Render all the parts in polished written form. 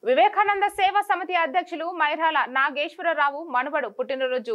వివేకానంద సేవా సమితి అధ్యక్షులు మైరాల నాగేశ్వరరావు మనవడు పుట్టినరోజు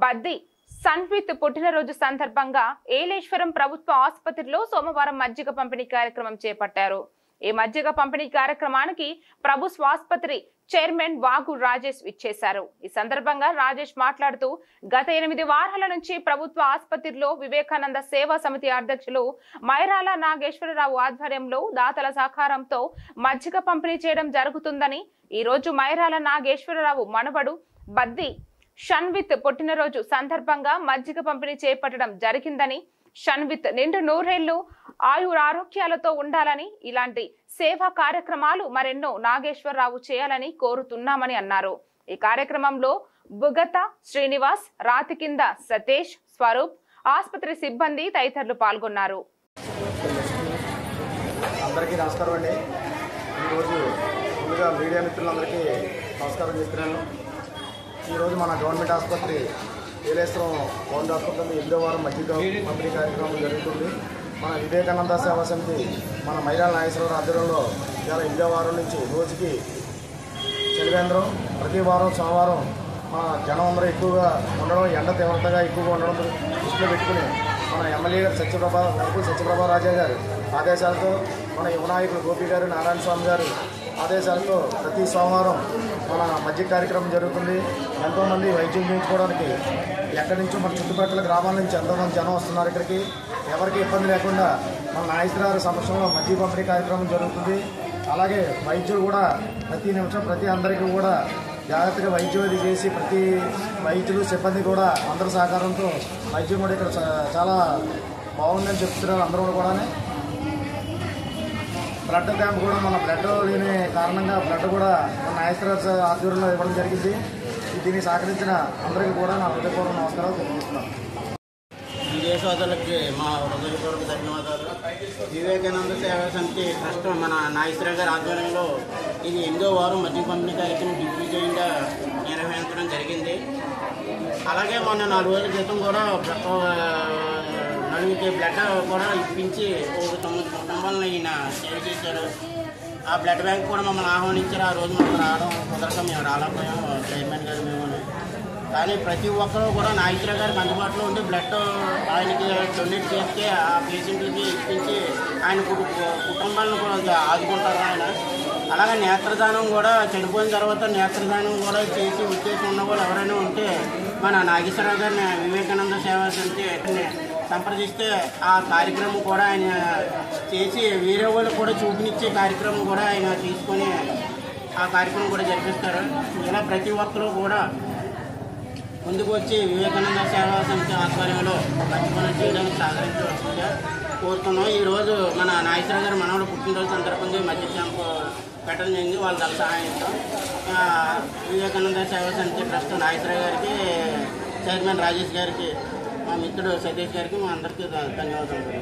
బద్ది సన్విత్ పుట్టినరోజు సందర్భంగా ఏలేశ్వరం ప్రభుత్వ ఆసుపత్రిలో సోమవారం మజ్జిగ పంపిణీ కార్యక్రమం చేపట్టారు. ఈ మజ్జిగ పంపిణీ కార్యక్రమానికి ప్రభుత్వ ఆసుపత్రి చైర్మన్ వాగు రాజేష్ ఇచ్చేశారు. ఈ సందర్భంగా రాజేష్ మాట్లాడుతూ గత 8 వారాల నుంచి ప్రభుత్వ ఆసుపత్రిలో వివేకానంద సేవా సమితి అధ్యక్షులు మైరాల నాగేశ్వరరావు ఆధ్వర్యంలో దాతల సహకారంతో మజ్జిగ పంపిణీ చేయడం జరుగుతుందని, ఈ రోజు మైరాల నాగేశ్వరరావు మనవడు బద్ది షన్విత్ పుట్టినరోజు సందర్భంగా మజ్జిగ పంపిణీ చేపట్టడం జరిగిందని, షన్విత్ నిండు నూరేళ్లు ఆయురారోగ్యాలతో ఉండాలని, ఇలాంటి సేవా కార్యక్రమాలు మరెన్నో నాగేశ్వరరావు చేయాలని కోరుతున్నామని అన్నారు. ఈ కార్యక్రమంలో బుగత శ్రీనివాస్, రాతికింద సతీష్, స్వరూప్, ఆసుపత్రి సిబ్బంది తదితరులు పాల్గొన్నారు. అందరికీ నమస్కారం అండి. ఈరోజు ముందుగా మీడియా మిత్రులందరికీ నమస్కారం చెప్తున్నాను. ఈరోజు మన గవర్నమెంట్ ఆసుపత్రి ఏలేశ్వరం గవర్నమెంట్ ఆసుపత్రిలో 8వ వారం మజ్జిగ పంపిణీ కార్యక్రమం జరుగుతుంది. మన వివేకానంద సేవా సమితి మన మైరాల నాగేశ్వరరావు ఆధ్వర్యంలో ఇవాళ 8వ వారం నుంచి రోజుకి చలివేంద్రం ప్రతి వారం సోమవారం మన జనం అందరూ ఎక్కువగా ఉండడం, ఎండ తీవ్రతగా ఎక్కువగా ఉండడం దృష్టిలో పెట్టుకుని మన ఎమ్మెల్యే గారు సత్యప్రభా రాజా గారు ఆదేశాలతో, మన యువ నాయకులు గోపి గారు, నారాయణ స్వామి గారు ఆదేశాలతో ప్రతి సోమవారం మన మజ్జిగ కార్యక్రమం జరుగుతుంది. ఎంతోమంది వైద్యం చేయించుకోవడానికి ఎక్కడి నుంచో మన చుట్టుపక్కల గ్రామాల నుంచి ఎంతోమంది జనం వస్తున్నారు. ఇక్కడికి ఎవరికి ఇబ్బంది లేకుండా మన నాగేశ్వరరావు సమక్షంలో మజ్జిగ పంపిణీ కార్యక్రమం జరుగుతుంది. అలాగే వైద్యులు కూడా ప్రతి నిమిషం ప్రతి అందరికీ కూడా జాగ్రత్తగా వైద్యం చేసి ప్రతి వైద్యులు సిబ్బంది కూడా అందరి సహకారంతో వైద్యం కూడా ఇక్కడ చాలా బాగుందని చెప్తున్నారు. అందరూ కూడా బ్లడ్ క్యాంప్ కూడా మన బ్లడ్ లేని కారణంగా బ్లడ్ కూడా మన నాగేశ్వరరావు ఆధ్వర్యంలో ఇవ్వడం జరిగింది. దీన్ని సహకరించిన అందరికీ కూడా నా హృదయపూర్వక నమస్కారాలు తెలియజేస్తున్నాను. విజయ సోదరులకి మా హృదయపూర్వక ధన్యవాదాలు. వివేకానంద సేవా సమితి ట్రస్ట్ మన నాగేశ్వరరావు గారి ఆధ్వర్యంలో ఇది 8వ వారం మజ్జిగ పంపిణీ కార్యక్రమం దిగ్విజయంగా నిర్వహించడం జరిగింది. అలాగే మొన్న 4 రోజుల క్రితం కూడా నలుగురికి బ్లడ్ కూడా ఇప్పించి ఒక 9 కుటుంబాలను ఈయన సేవ చేశారు. ఆ బ్లడ్ బ్యాంక్ కూడా మమ్మల్ని ఆహ్వానించారు. ఆ రోజు మనం రావడం కుదరక మేము రాలేకపోయాము, చైర్మన్ గారు మేము. కానీ ప్రతి ఒక్కరూ కూడా నాగేశ్వరరావు గారికి అందుబాటులో ఉండి బ్లడ్ ఆయనకి డొనేట్ చేస్తే ఆ పేషెంట్లకి ఇప్పించి ఆయన కుటుంబాలను కూడా ఆదుకుంటారు ఆయన. అలాగే నేత్రదానం కూడా చనిపోయిన తర్వాత నేత్రదానం కూడా చేసి ఉద్దేశం ఉన్న వాళ్ళు ఎవరైనా ఉంటే మన నాగేశ్వరరావు గారిని వివేకానంద సేవా సమితి సంప్రదిస్తే ఆ కార్యక్రమం కూడా ఆయన చేసి వేరే వాళ్ళు కూడా చూపించే కార్యక్రమం కూడా ఆయన తీసుకొని ఆ కార్యక్రమం కూడా జరిపిస్తారు. ఇలా ప్రతి ఒక్కరూ కూడా ముందుకు వచ్చి వివేకానంద సేవా సమితి ఆధ్వర్యంలో మంచి పనులు చేయడానికి సహకరించవలసిందిగా కోరుతున్నాం. ఈరోజు మన నాగేశ్వరరావు గారి మనవడు పుట్టినరోజు సందర్భంగా మధ్య క్యాంపు పెట్టడం జరిగింది. వాళ్ళ సహాయంతో వివేకానంద సేవా సమితి ట్రస్ట్ నాగేశ్వరరావు గారికి, చైర్మన్ రాజేష్ గారికి, మా మిత్రుడు సతీష్ గారికి మా అందరికీ ధన్యవాదాలు.